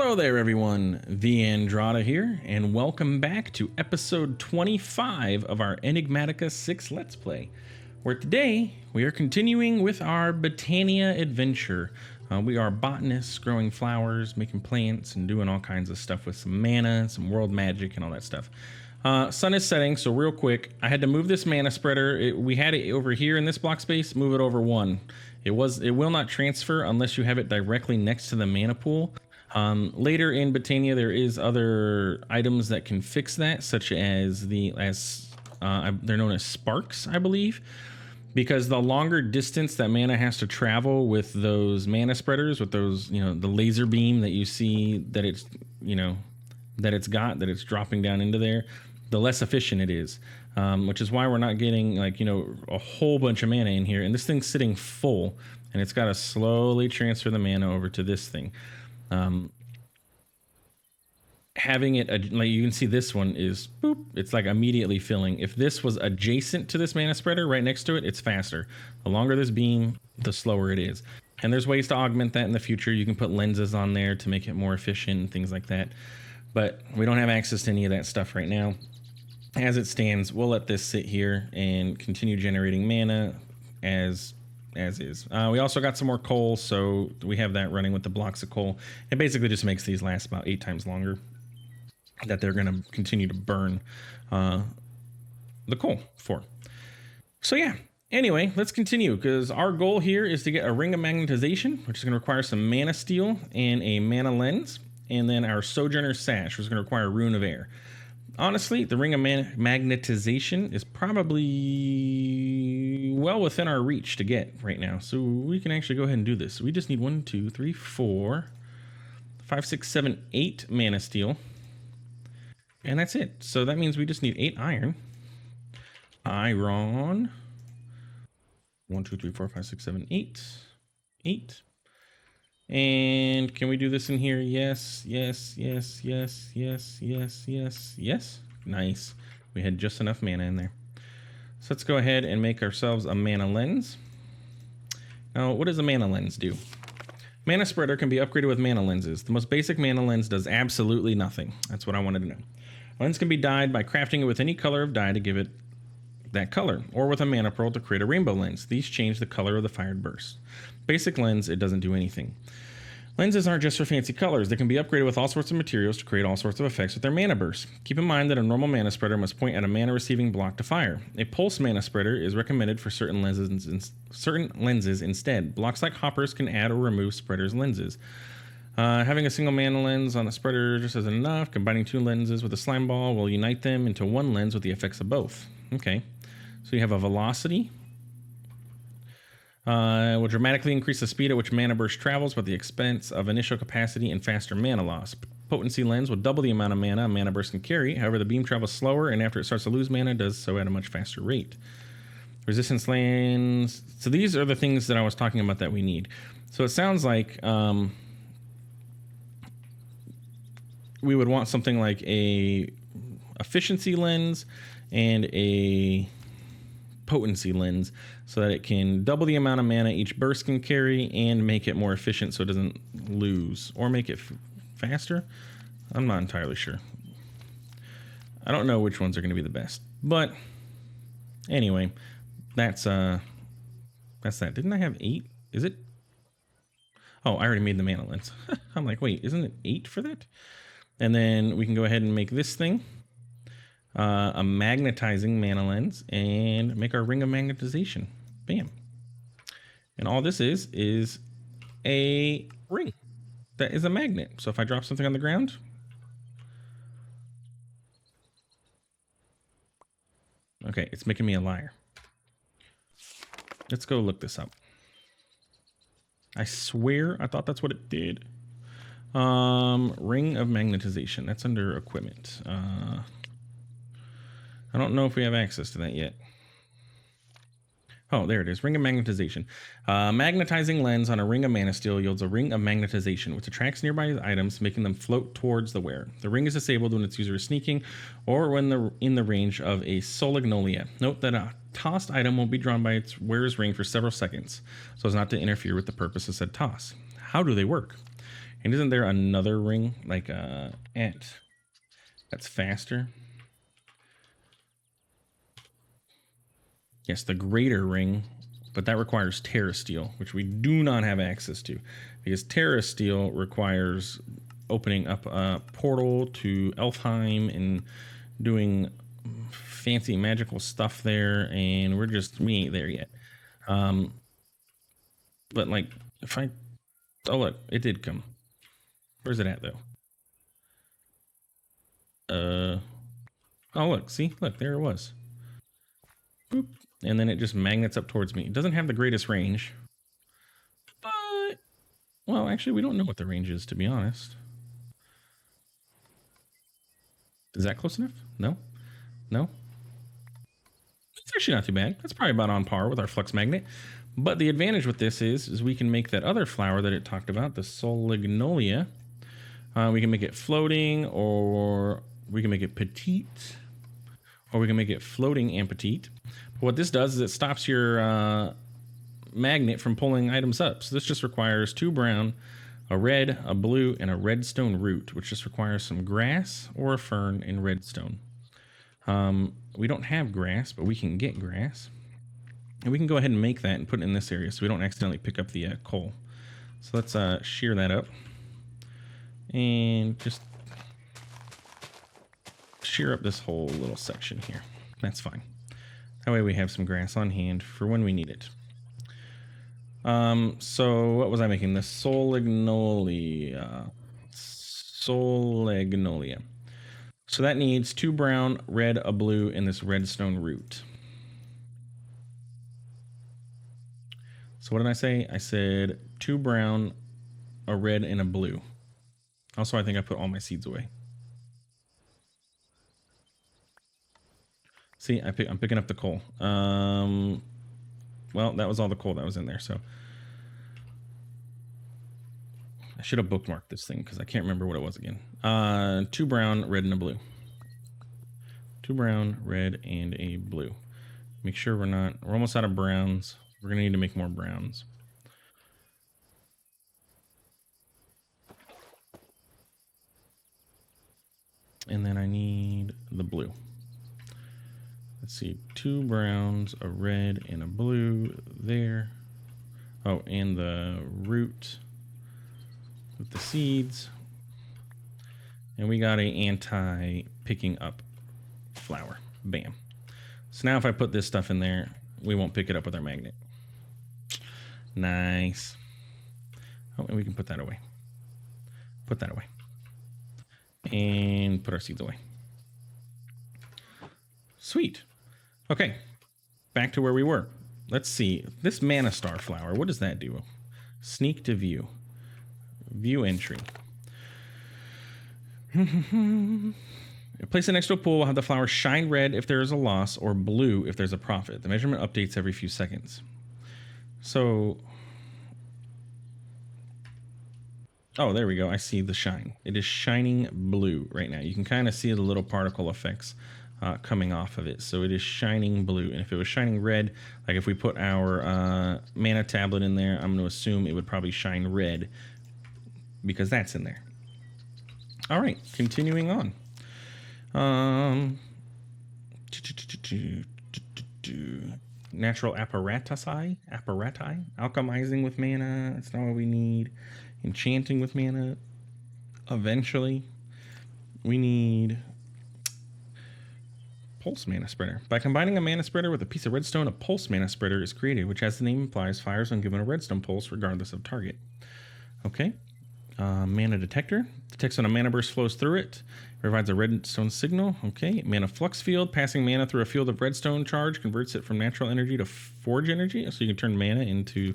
Hello there, everyone. TheAndrata here, and welcome back to episode 25 of our Enigmatica 6 Let's Play, where today we are continuing with our Botania adventure. We are botanists, growing flowers, making plants, and doing all kinds of stuff with some mana, some world magic, and all that stuff. Sun is setting, so real quick, I had to move this mana spreader. We had it over here in this block space, move it over one. It will not transfer unless you have it directly next to the mana pool. Later in Botania, there is other items that can fix that, such as they're known as sparks, I believe, because the longer distance that mana has to travel with those mana spreaders, with those, the laser beam that you see that it's, that it's dropping down into there, the less efficient it is, which is why we're not getting a whole bunch of mana in here. And this thing's sitting full, and it's got to slowly transfer the mana over to this thing. Having it, like you can see, this one is boop, it's like immediately filling. If this was adjacent to this mana spreader right next to it, it's faster. The longer this beam, the slower it is. And there's ways to augment that in the future. You can put lenses on there to make it more efficient and things like that, but we don't have access to any of that stuff right now. As it stands, we'll let this sit here and continue generating mana as is. We also got some more coal, so we have that running with the blocks of coal. It basically just makes these last about 8 times longer, that they're going to continue to burn the coal for. So yeah, anyway, let's continue, because our goal here is to get a ring of magnetization, which is going to require some mana steel and a mana lens, and then our sojourner sash, which is going to require Rune of Air. Honestly, the ring of magnetization is probably well within our reach to get right now, so we can actually go ahead and do this. We just need 1, 2, 3, 4, 5, 6, 7, 8 mana steel, and that's it. So that means we just need 8 iron. 1, 2, 3, 4, 5, 6, 7, 8. 8. And can we do this in here? Yes, yes, yes, yes, yes, yes, yes, yes. Nice. We had just enough mana in there. So let's go ahead and make ourselves a mana lens. Now, what does a mana lens do? Mana spreader can be upgraded with mana lenses. The most basic mana lens does absolutely nothing. That's what I wanted to know. Lens can be dyed by crafting it with any color of dye to give it that color, or with a mana pearl to create a rainbow lens. These change the color of the fired burst. Basic lens, it doesn't do anything. Lenses aren't just for fancy colors. They can be upgraded with all sorts of materials to create all sorts of effects with their mana bursts. Keep in mind that a normal mana spreader must point at a mana receiving block to fire. A pulse mana spreader is recommended for certain lenses instead. Blocks like hoppers can add or remove spreaders' lenses. Having a single mana lens on a spreader just isn't enough. Combining 2 lenses with a slime ball will unite them into one lens with the effects of both. Okay, so you have a velocity. Will dramatically increase the speed at which mana burst travels, but the expense of initial capacity and faster mana loss. Potency lens will double the amount of mana a mana burst can carry. However, the beam travels slower, and after it starts to lose mana, does so at a much faster rate. Resistance lens. So these are the things that I was talking about that we need. So it sounds like we would want something like a efficiency lens and a potency lens, so that it can double the amount of mana each burst can carry and make it more efficient so it doesn't lose, or make it faster. I'm not entirely sure. I don't know which ones are going to be the best, but anyway, that's that. Didn't I have 8? Is it? Oh, I already made the mana lens. I'm like, wait, isn't it 8 for that? And then we can go ahead and make this thing a magnetizing mana lens and make our ring of magnetization. Bam. And all this is a ring that is a magnet. So if I drop something on the ground, okay, it's making me a liar. Let's go look this up. I swear I thought that's what it did. Ring of magnetization. That's under equipment. I don't know if we have access to that yet. Oh, there it is. Ring of magnetization. Magnetizing lens on a ring of mana steel yields a ring of magnetization, which attracts nearby items, making them float towards the wearer. The ring is disabled when its user is sneaking, or when in the range of a solagnolia. Note that a tossed item won't be drawn by its wearer's ring for several seconds, so as not to interfere with the purpose of said toss. How do they work? And isn't there another ring like that's faster? Yes, the greater ring, but that requires Terra Steel, which we do not have access to, because Terra Steel requires opening up a portal to Elfheim and doing fancy magical stuff there, and we ain't there yet. But like, if I, oh look, it did come. Where's it at though? Oh look, see, look, there it was. Boop. And then it just magnets up towards me. It doesn't have the greatest range, but, well, actually, we don't know what the range is, to be honest. Is that close enough? No? No? It's actually not too bad. That's probably about on par with our flux magnet. But the advantage with this is we can make that other flower that it talked about, the Solignolia. We can make it floating, or we can make it petite, or we can make it floating and petite. But what this does is it stops your magnet from pulling items up. So this just requires 2 brown, a red, a blue, and a redstone root, which just requires some grass or a fern in redstone. We don't have grass, but we can get grass. And we can go ahead and make that and put it in this area so we don't accidentally pick up the coal. So let's shear that up. And just shear up this whole little section here. That's fine. That way we have some grass on hand for when we need it. So what was I making? The Solignolia. Solignolia. So that needs 2 brown, red, a blue, and this redstone root. So what did I say? I said 2 brown, a red, and a blue. Also, I think I put all my seeds away. See, I'm picking up the coal. Well, that was all the coal that was in there, so I should have bookmarked this thing because I can't remember what it was again. 2 brown, red, and a blue. 2 brown, red, and a blue. Make sure we're almost out of browns. We're gonna need to make more browns. And then I need the blue. Let's see, 2 browns, a red, and a blue there. Oh, and the root with the seeds. And we got a anti-picking up flower. Bam. So now if I put this stuff in there, we won't pick it up with our magnet. Nice. Oh, and we can put that away. Put that away. And put our seeds away. Sweet. Okay. Back to where we were. Let's see. This mana star flower, what does that do? Sneak to view. View entry. Place it next to a pool. We'll have the flower shine red if there is a loss or blue if there's a profit. The measurement updates every few seconds. So, oh, there we go. I see the shine. It is shining blue right now. You can kind of see the little particle effects coming off of it. So it is shining blue. And if it was shining red, like if we put our mana tablet in there, I'm going to assume it would probably shine red because that's in there. All right, continuing on. Natural apparati, alchemizing with mana. That's not what we need. Enchanting with mana. Eventually, we need pulse mana spreader. By combining a mana spreader with a piece of redstone, a pulse mana spreader is created, which, as the name implies, fires when given a redstone pulse, regardless of target. Okay. Mana detector detects when a mana burst flows through it. Provides a redstone signal. Okay. Mana flux field. Passing mana through a field of redstone charge converts it from natural energy to forge energy. So you can turn mana into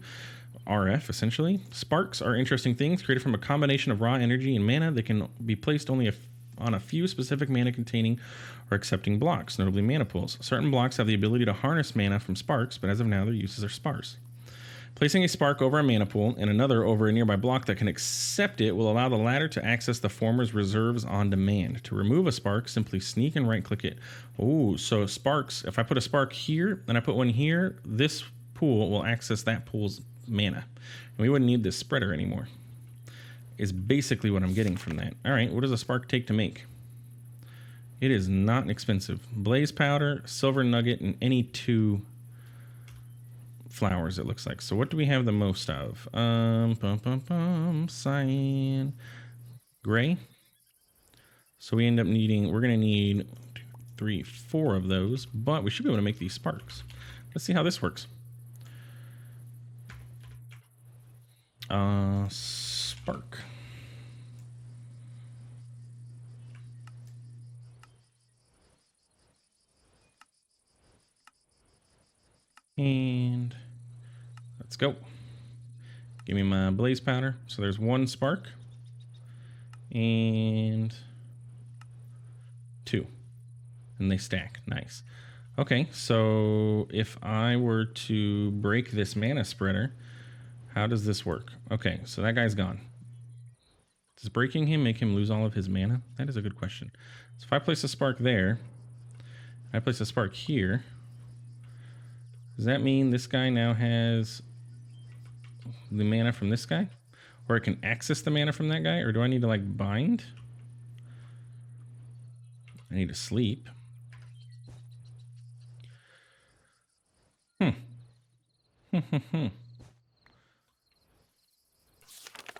RF, essentially. Sparks are interesting things created from a combination of raw energy and mana that can be placed only on a few specific mana containing or accepting blocks, notably mana pools. Certain blocks have the ability to harness mana from sparks, but as of now, their uses are sparse. Placing a spark over a mana pool and another over a nearby block that can accept it will allow the latter to access the former's reserves on demand. To remove a spark, simply sneak and right-click it. Oh, so sparks, if I put a spark here and I put one here, this pool will access that pool's mana. And we wouldn't need this spreader anymore. is basically what I'm getting from that. All right, what does a spark take to make? It is not expensive. Blaze powder, silver nugget, and any 2 flowers, it looks like. So what do we have the most of? Cyan, gray. So we end up needing, we're going to need 1, 2, 3, 4 of those, but we should be able to make these sparks. Let's see how this works. Spark. And let's go. Give me my blaze powder. So there's 1 spark and 2, and they stack. Nice. Okay, so if I were to break this mana spreader, how does this work? Okay, so that guy's gone. Does breaking him make him lose all of his mana? That is a good question. So if I place a spark there, I place a spark here, does that mean this guy now has the mana from this guy? Or I can access the mana from that guy? Or do I need to like bind? I need to sleep.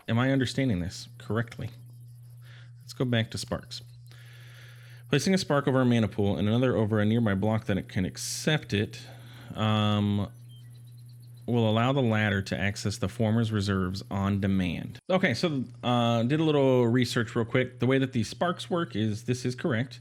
Am I understanding this correctly? Let's go back to sparks. Placing a spark over a mana pool and another over a nearby block that it can accept it will allow the latter to access the former's reserves on demand. Okay, so did a little research real quick. The way that these sparks work is, this is correct.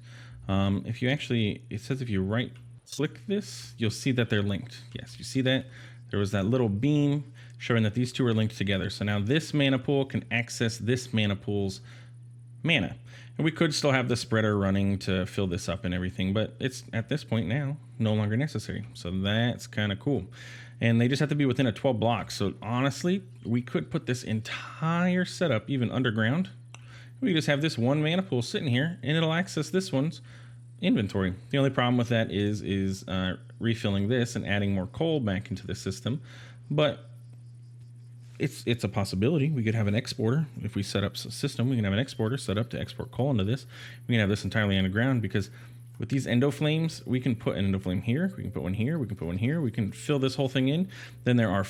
If you actually, it says if you right click this, you'll see that they're linked. Yes, you see that? There was that little beam showing that these two are linked together. So now this mana pool can access this mana pool's mana. And we could still have the spreader running to fill this up and everything, but it's at this point now no longer necessary. So that's kind of cool. And they just have to be within a 12 blocks. So honestly, we could put this entire setup even underground. We just have this 1 mana pool sitting here and it'll access this one's inventory. The only problem with that is refilling this and adding more coal back into the system. But it's a possibility. We could have an exporter. If we set up a system, we can have an exporter set up to export coal into this. We can have this entirely underground, because with these endo flames, we can put an endo flame here, we can put one here, we can put one here, we can fill this whole thing in. Then there are,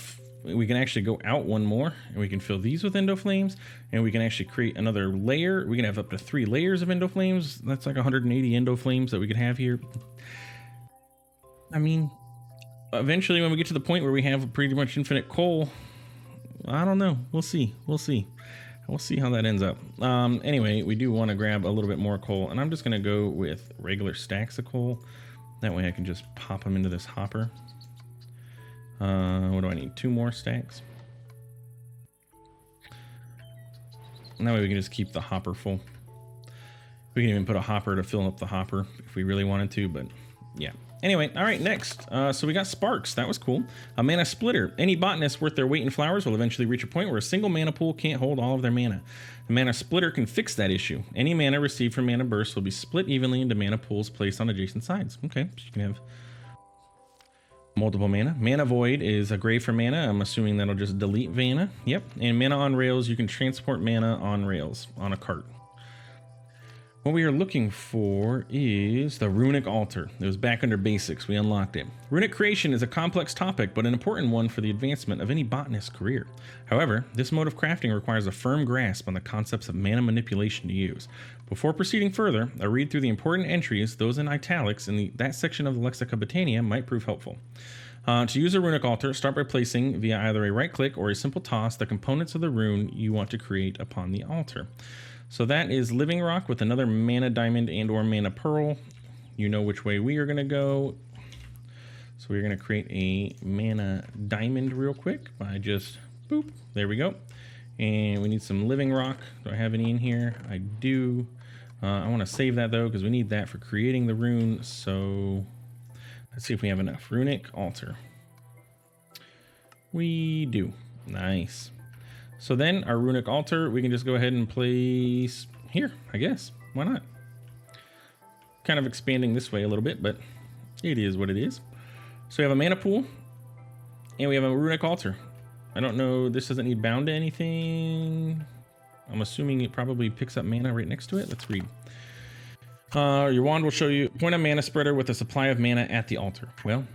we can actually go out one more and we can fill these with endo flames, and we can actually create another layer. We can have up to 3 layers of endo flames. That's like 180 endo flames that we could have here. I mean, eventually when we get to the point where we have pretty much infinite coal, I don't know. We'll see. We'll see. We'll see how that ends up. Anyway, we do want to grab a little bit more coal, and I'm just going to go with regular stacks of coal. That way I can just pop them into this hopper. What do I need? 2 more stacks. And that way we can just keep the hopper full. We can even put a hopper to fill up the hopper if we really wanted to, but yeah. Anyway, all right, next. So we got sparks. That was cool. A mana splitter. Any botanist worth their weight in flowers will eventually reach a point where a single mana pool can't hold all of their mana. The mana splitter can fix that issue. Any mana received from mana bursts will be split evenly into mana pools placed on adjacent sides. Okay, so you can have multiple mana. Mana void is a gray for mana. I'm assuming that'll just delete mana. Yep. And mana on rails, you can transport mana on rails on a cart. What we are looking for is the Runic Altar. It was back under basics. We unlocked it. Runic creation is a complex topic, but an important one for the advancement of any botanist's career. However, this mode of crafting requires a firm grasp on the concepts of mana manipulation to use. Before proceeding further, a read through the important entries, those in italics, in that section of the Lexica Botania might prove helpful. To use a Runic Altar, start by placing, via either a right click or a simple toss, the components of the rune you want to create upon the altar. So that is Living Rock with another mana diamond and or mana pearl. You know which way we are going to go. So we're going to create a mana diamond real quick by just boop. There we go. And we need some Living Rock. Do I have any in here? I do. I want to save that though, because we need that for creating the rune. So let's see if we have enough. Runic Altar. We do. Nice. So then our Runic Altar, we can just go ahead and place here, I guess. Why not? Kind of expanding this way a little bit, but it is what it is. So we have a mana pool and we have a Runic Altar. I don't know, this doesn't need bound to anything. I'm assuming it probably picks up mana right next to it. Let's read. Your wand will show you point a mana spreader with a supply of mana at the altar. Well,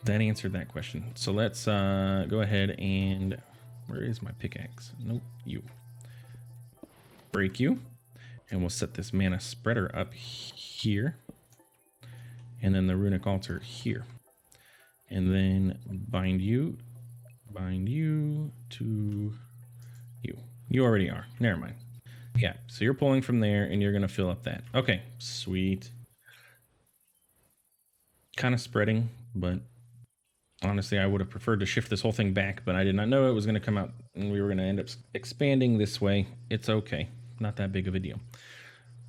that answered that question. So let's go ahead and... Where is my pickaxe? Nope, you. Break you. And we'll set this mana spreader up here. And then the Runic Altar here. And then bind you to you. You already are. Never mind. Yeah, so you're pulling from there and you're going to fill up that. Okay, sweet. Kind of spreading, but honestly, I would have preferred to shift this whole thing back, but I did not know it was going to come out and we were going to end up expanding this way. It's okay. Not that big of a deal.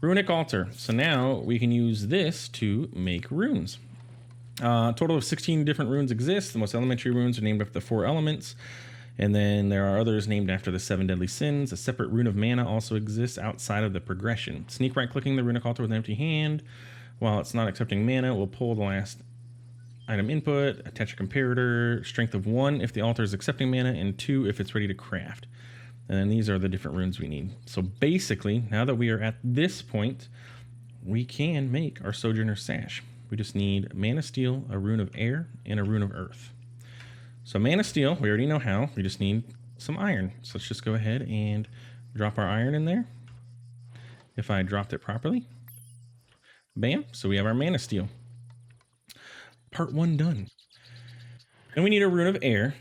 Runic Altar. So now we can use this to make runes. A total of 16 different runes exist. The most elementary runes are named after the 4 elements. And then there are others named after the 7 deadly sins. A separate rune of mana also exists outside of the progression. Sneak right clicking the Runic Altar with an empty hand. While it's not accepting mana, we'll pull the last item input, attach a comparator, strength of 1 if the altar is accepting mana, and 2 if it's ready to craft. And then these are the different runes we need. So basically, now that we are at this point, we can make our Sojourner Sash. We just need Mana Steel, a Rune of Air, and a Rune of Earth. So Mana Steel, we already know how. We just need some iron. So let's just go ahead and drop our iron in there. If I dropped it properly. Bam. So we have our Mana Steel. Part 1 done. And we need a Rune of Air,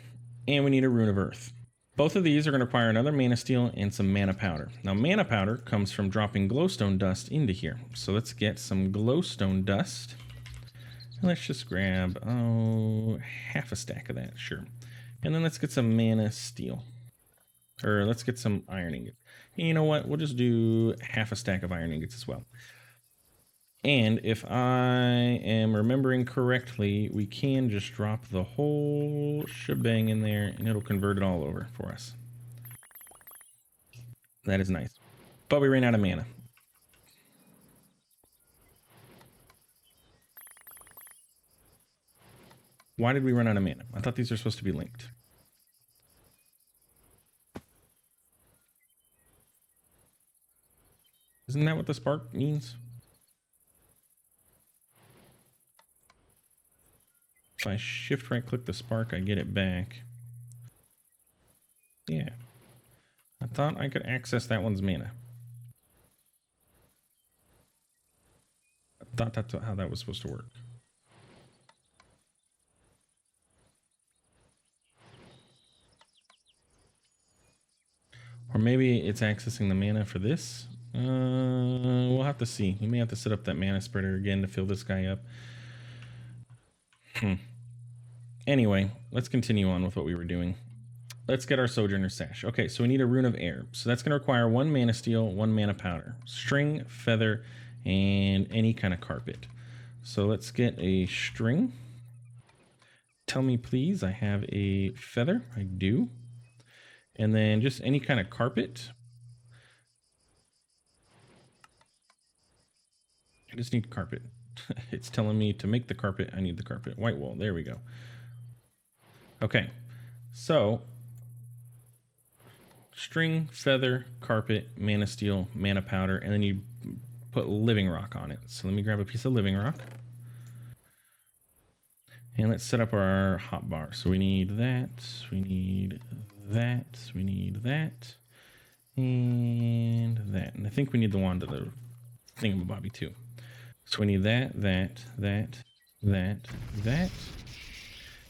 and we need a Rune of Earth. Both of these are going to require another Mana Steel and some Mana Powder. Now, Mana Powder comes from dropping glowstone dust into here. So let's get some glowstone dust. And let's just grab, half a stack of that, sure. And then let's get some Mana Steel. Or let's get some iron ingots. And you know what? We'll just do half a stack of iron ingots as well. And if I am remembering correctly, we can just drop the whole shebang in there and it'll convert it all over for us. That is nice. But we ran out of mana. Why did we run out of mana? I thought these are supposed to be linked. Isn't that what the spark means? If I shift right click the spark, I get it back. Yeah. I thought I could access that one's mana. I thought that's how that was supposed to work. Or maybe it's accessing the mana for this. We'll have to see. We may have to set up that mana spreader again to fill this guy up. Anyway, let's continue on with what we were doing. Let's get our Sojourner Sash. Okay, so we need a Rune of Air. So that's going to require 1 Mana Steel, 1 Mana Powder, string, feather, and any kind of carpet. So let's get a string. Tell me, please, I have a feather. I do. And then just any kind of carpet. I just need carpet. It's telling me to make the carpet. I need the carpet. White wool. There we go. Okay. So string, feather, carpet, Mana Steel, Mana Powder, and then you put living rock on it. So let me grab a piece of living rock. And let's set up our hotbar. So we need that, we need that, we need that, and that. And I think we need the wand of the thingamabobby too. So we need that.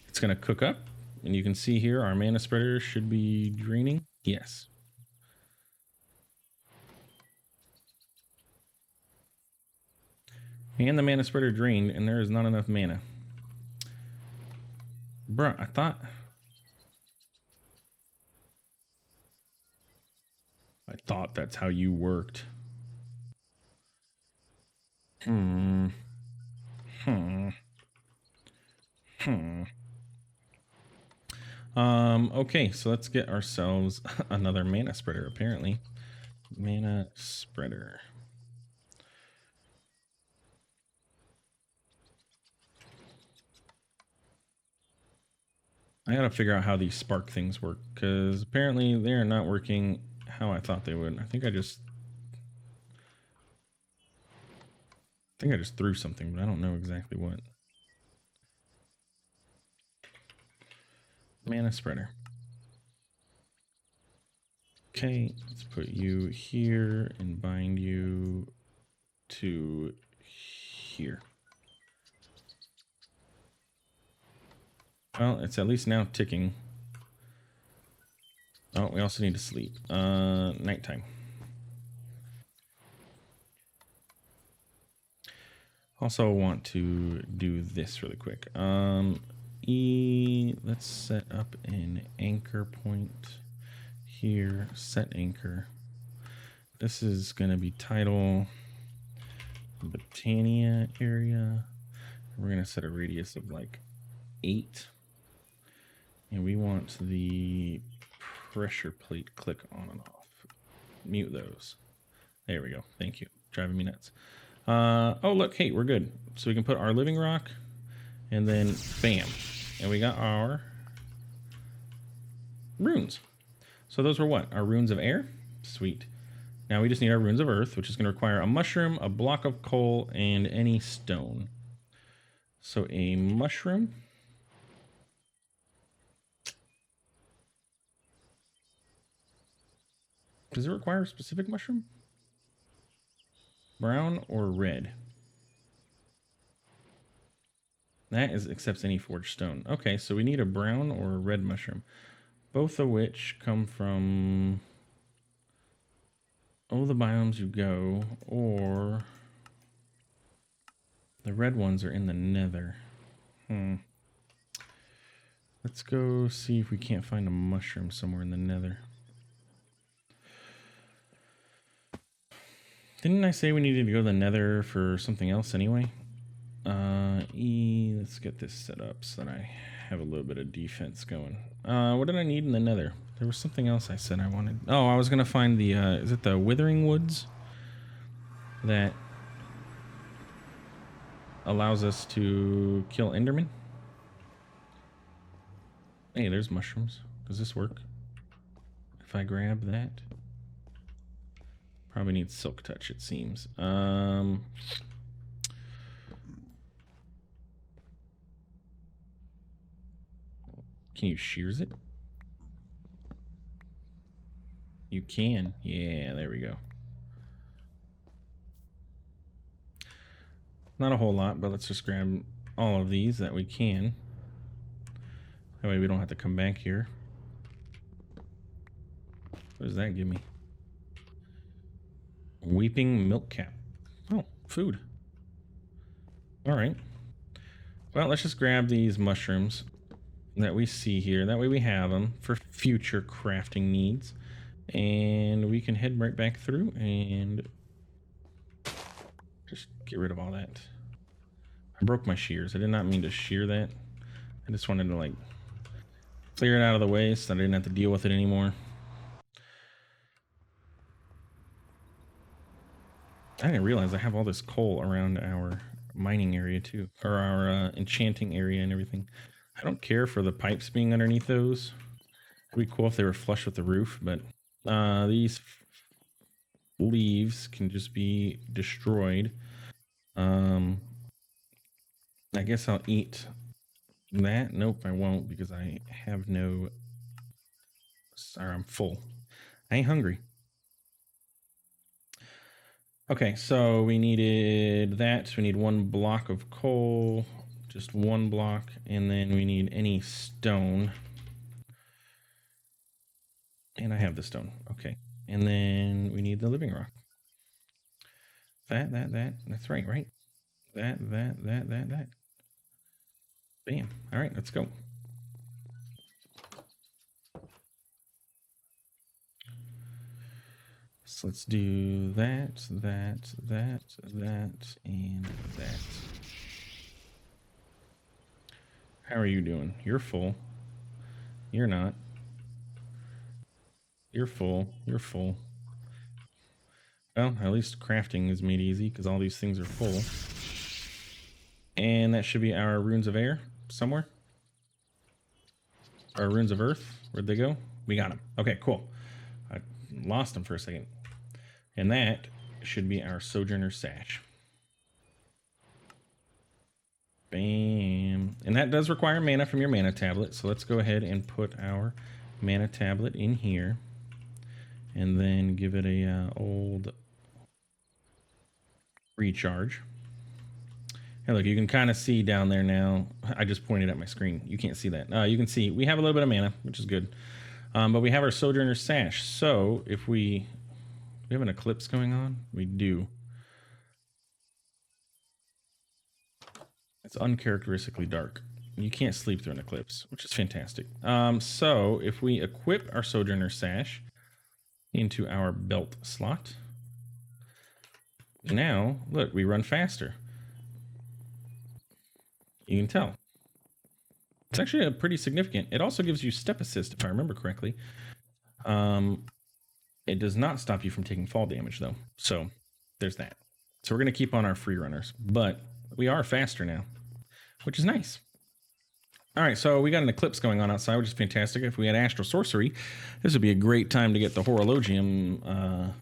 It's going to cook up. And you can see here our mana spreader should be draining. Yes. And the mana spreader drained, and there is not enough mana. Bruh, I thought that's how you worked. Okay, so let's get ourselves another mana spreader, apparently. Mana spreader. I gotta figure out how these spark things work, because apparently they're not working how I thought they would. I think I just threw something, but I don't know exactly what. Mana spreader. Okay, let's put you here and bind you to here. Well, it's at least now ticking. Oh, we also need to sleep. Nighttime. Also want to do this really quick. Let's set up an anchor point here. Set anchor. This is going to be title Botania area. We're going to set a radius of like 8. And we want the pressure plate click on and off. Mute those. There we go. Thank you. Driving me nuts. Oh, look. Hey, we're good. So we can put our living rock and then bam. And we got our runes. So those were what? Our runes of air? Sweet. Now we just need our runes of earth, which is going to require a mushroom, a block of coal, and any stone. So a mushroom. Does it require a specific mushroom? Brown or red? That accepts any forged stone. Okay, so we need a brown or a red mushroom. Both of which come from the biomes you go, or the red ones are in the nether. Let's go see if we can't find a mushroom somewhere in the nether. Didn't I say we needed to go to the nether for something else anyway? Let's get this set up so that I have a little bit of defense going. What did I need in the nether? There was something else I said I wanted. Oh, I was going to find the, is it the Withering Woods? That allows us to kill Enderman? Hey, there's mushrooms. Does this work? If I grab that? Probably needs silk touch, it seems. Can you shears it? You can. Yeah, there we go. Not a whole lot, but let's just grab all of these that we can. That way we don't have to come back here. What does that give me? Weeping milk cap. Oh, food. All right. Well, let's just grab these mushrooms that we see here. That way we have them for future crafting needs. And we can head right back through and just get rid of all that. I broke my shears. I did not mean to shear that. I just wanted to like clear it out of the way so that I didn't have to deal with it anymore. I didn't realize I have all this coal around our mining area too, or our enchanting area and everything. I don't care for the pipes being underneath those. It'd be cool if they were flush with the roof, but these leaves can just be destroyed. I guess I'll eat that. Nope, I won't because I have no... Sorry, I'm full. I ain't hungry. Okay, so we needed that. So we need 1 block of coal, just 1 block, and then we need any stone. And I have the stone. Okay, and then we need the living rock. That. That's right, right? That. Bam. All right, let's go. So let's do that, and that. How are you doing? You're full. You're not. You're full. You're full. Well, at least crafting is made easy because all these things are full. And that should be our runes of air somewhere. Our runes of earth. Where'd they go? We got them. Okay, cool. I lost them for a second. And that should be our Sojourner Sash. Bam. And that does require mana from your mana tablet. So let's go ahead and put our mana tablet in here. And then give it a old recharge. Hey, look, you can kind of see down there now. I just pointed at my screen. You can't see that. You can see we have a little bit of mana, which is good. But we have our Sojourner Sash. So if we have an eclipse going on, we do. It's uncharacteristically dark. You can't sleep through an eclipse, which is fantastic. So if we equip our Sojourner Sash into our belt slot, now look, we run faster. You can tell. It's actually a pretty significant. It also gives you step assist, if I remember correctly. It does not stop you from taking fall damage, though. So there's that. So we're going to keep on our free runners, but we are faster now, which is nice. All right, so we got an eclipse going on outside, which is fantastic. If we had Astral Sorcery, this would be a great time to get the Horologium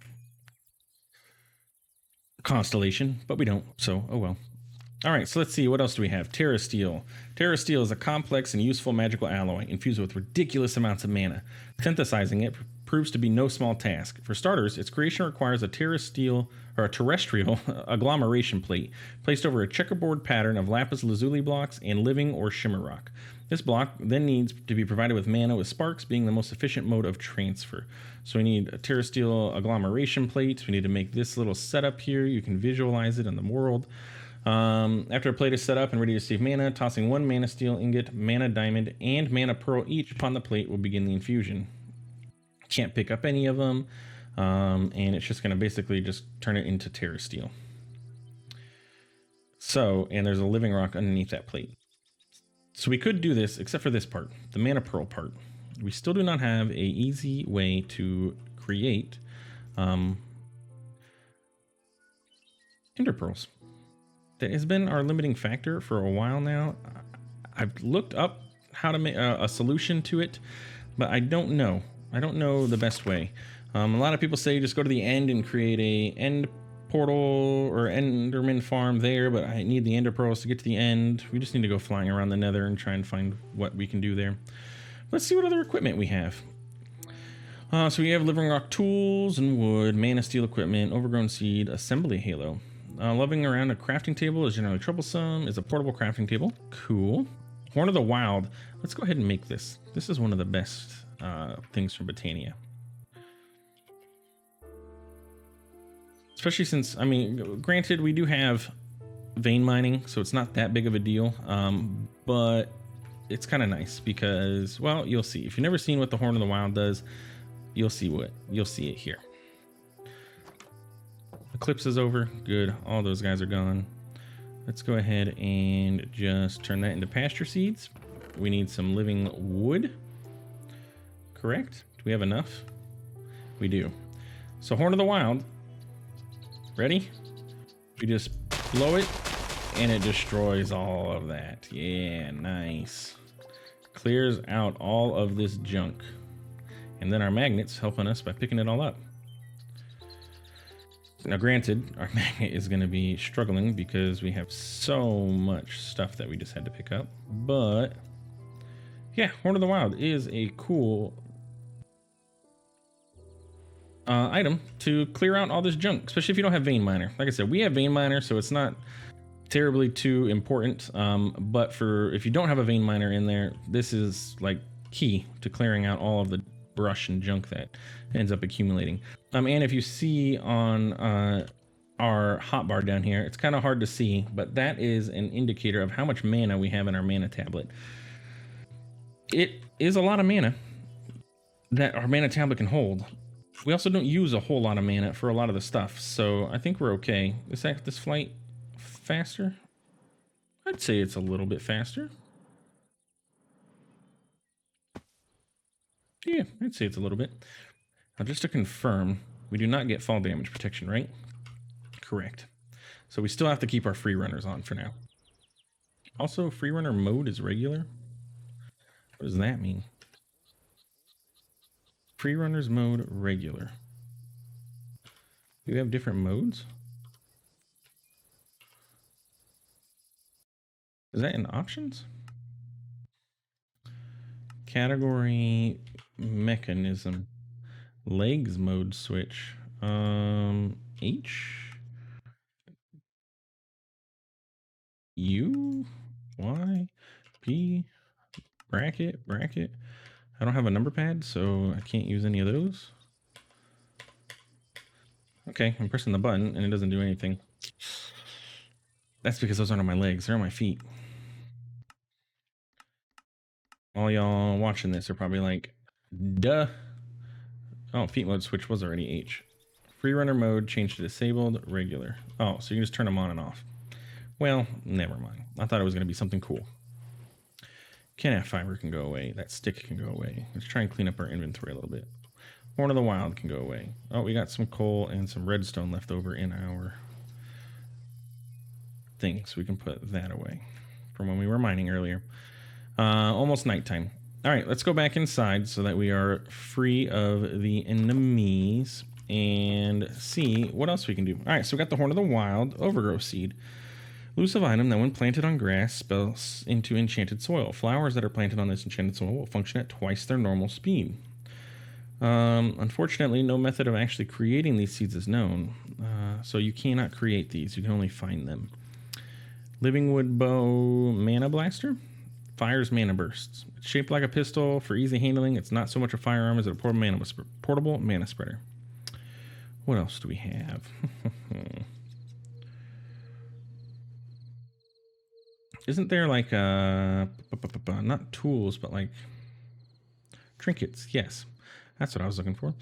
constellation, but we don't, so oh well. All right, so let's see, what else do we have? Terra Steel. Terra Steel is a complex and useful magical alloy infused with ridiculous amounts of mana. Synthesizing it proves to be no small task. For starters, its creation requires a Terra Steel or a terrestrial agglomeration plate placed over a checkerboard pattern of lapis lazuli blocks and living or shimmer rock. This block then needs to be provided with mana, with sparks being the most efficient mode of transfer. So we need a Terra Steel agglomeration plate. We need to make this little setup here. You can visualize it in the world. After a plate is set up and ready to save mana, tossing one mana steel ingot, mana diamond, and mana pearl each upon the plate will begin the infusion. Can't pick up any of them, and it's just going to basically just turn it into Terra Steel. So, and there's a living rock underneath that plate. So we could do this, except for this part, the mana pearl part. We still do not have a easy way to create ender pearls. That has been our limiting factor for a while now. I've looked up how to make a solution to it, but I don't know. I don't know the best way. A lot of people say just go to the end and create a end portal or enderman farm there, but I need the ender pearls to get to the end. We just need to go flying around the nether and try and find what we can do there. Let's see what other equipment we have. So we have living rock tools and wood, mana steel equipment, overgrown seed, assembly halo. Loving around a crafting table is generally troublesome. Is a portable crafting table. Cool. Horn of the Wild. Let's go ahead and make this. This is one of the best things from Botania. Especially since, I mean, granted, we do have vein mining, so it's not that big of a deal. But it's kind of nice because, well, you'll see. If you've never seen what the Horn of the Wild does, you'll see it here. Eclipse is over. Good. All those guys are gone. Let's go ahead and just turn that into pasture seeds. We need some living wood. Correct? Do we have enough? We do. So Horn of the Wild. Ready? We just blow it and it destroys all of that. Yeah, nice. Clears out all of this junk. And then our magnets helping us by picking it all up. Now, granted, our magnet is going to be struggling because we have so much stuff that we just had to pick up. But, yeah, Horn of the Wild is a cool item to clear out all this junk, especially if you don't have Vein Miner. Like I said, we have Vein Miner, so it's not terribly too important. But for if you don't have a Vein Miner in there, this is like key to clearing out all of the brush and junk that ends up accumulating. And if you see on our hotbar down here, it's kind of hard to see, but that is an indicator of how much mana we have in our mana tablet. It is a lot of mana that our mana tablet can hold. We also don't use a whole lot of mana for a lot of the stuff, so I think we're okay. Is that this flight faster? I'd say it's a little bit faster. Yeah, I'd say it's a little bit. Now, just to confirm, we do not get fall damage protection, right? Correct. So we still have to keep our free runners on for now. Also, free runner mode is regular. What does that mean? Free runners mode, regular. Do we have different modes? Is that in options? Category, mechanism, legs mode switch. H, U, Y, P, bracket, bracket. I don't have a number pad, so I can't use any of those. Okay, I'm pressing the button and it doesn't do anything. That's because those aren't on my legs, they're on my feet. All y'all watching this are probably like, duh. Oh, feet mode switch was already H. Free runner mode, change to disabled, regular. Oh, so you can just turn them on and off. Well, never mind. I thought it was going to be something cool. Canaf fiber can go away. That stick can go away. Let's try and clean up our inventory a little bit. Horn of the Wild can go away. Oh, we got some coal and some redstone left over in our thing, so we can put that away from when we were mining earlier. Almost nighttime. All right, let's go back inside so that we are free of the enemies and see what else we can do. All right, so we got the Horn of the Wild, Overgrow seed. Elusive item that when planted on grass spells into enchanted soil. Flowers that are planted on this enchanted soil will function at twice their normal speed. Unfortunately, no method of actually creating these seeds is known, so you cannot create these. You can only find them. Living Wood Bow Mana Blaster. Fires mana bursts. It's shaped like a pistol for easy handling. It's not so much a firearm as a portable mana spreader. What else do we have? Isn't there like not tools, but like trinkets? Yes, that's what I was looking for.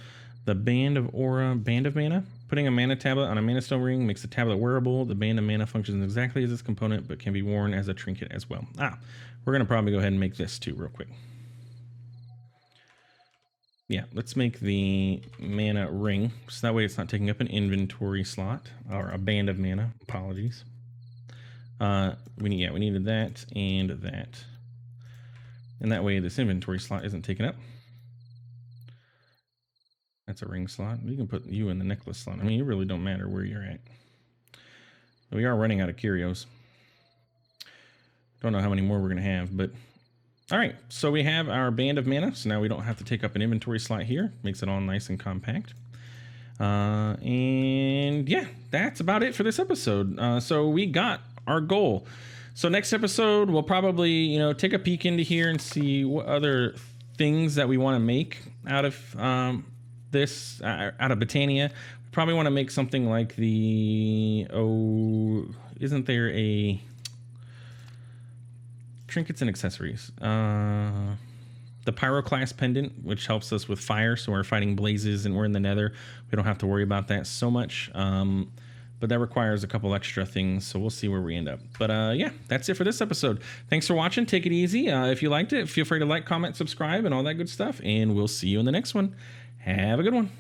The Band of Aura, Band of Mana. Putting a mana tablet on a mana stone ring makes the tablet wearable. The Band of Mana functions exactly as its component, but can be worn as a trinket as well. We're going to probably go ahead and make this too real quick. Yeah, let's make the mana ring, so that way it's not taking up an inventory slot, or a Band of Mana, apologies. We needed that and that. And that way this inventory slot isn't taken up. That's a ring slot. You can put you in the necklace slot. I mean, it really don't matter where you're at. We are running out of curios. Don't know how many more we're going to have, but... Alright, so we have our Band of Mana, so now we don't have to take up an inventory slot here. Makes it all nice and compact. And yeah, that's about it for this episode. So we got our goal. So next episode, we'll probably, take a peek into here and see what other things that we want to make out of this, out of Botania. We probably want to make something like the, isn't there a trinkets and accessories? The Pyroclast pendant, which helps us with fire, so we're fighting blazes and we're in the nether. We don't have to worry about that so much. But that requires a couple extra things, so we'll see where we end up. But yeah, that's it for this episode. Thanks for watching. Take it easy. If you liked it, feel free to like, comment, subscribe, and all that good stuff. And we'll see you in the next one. Have a good one.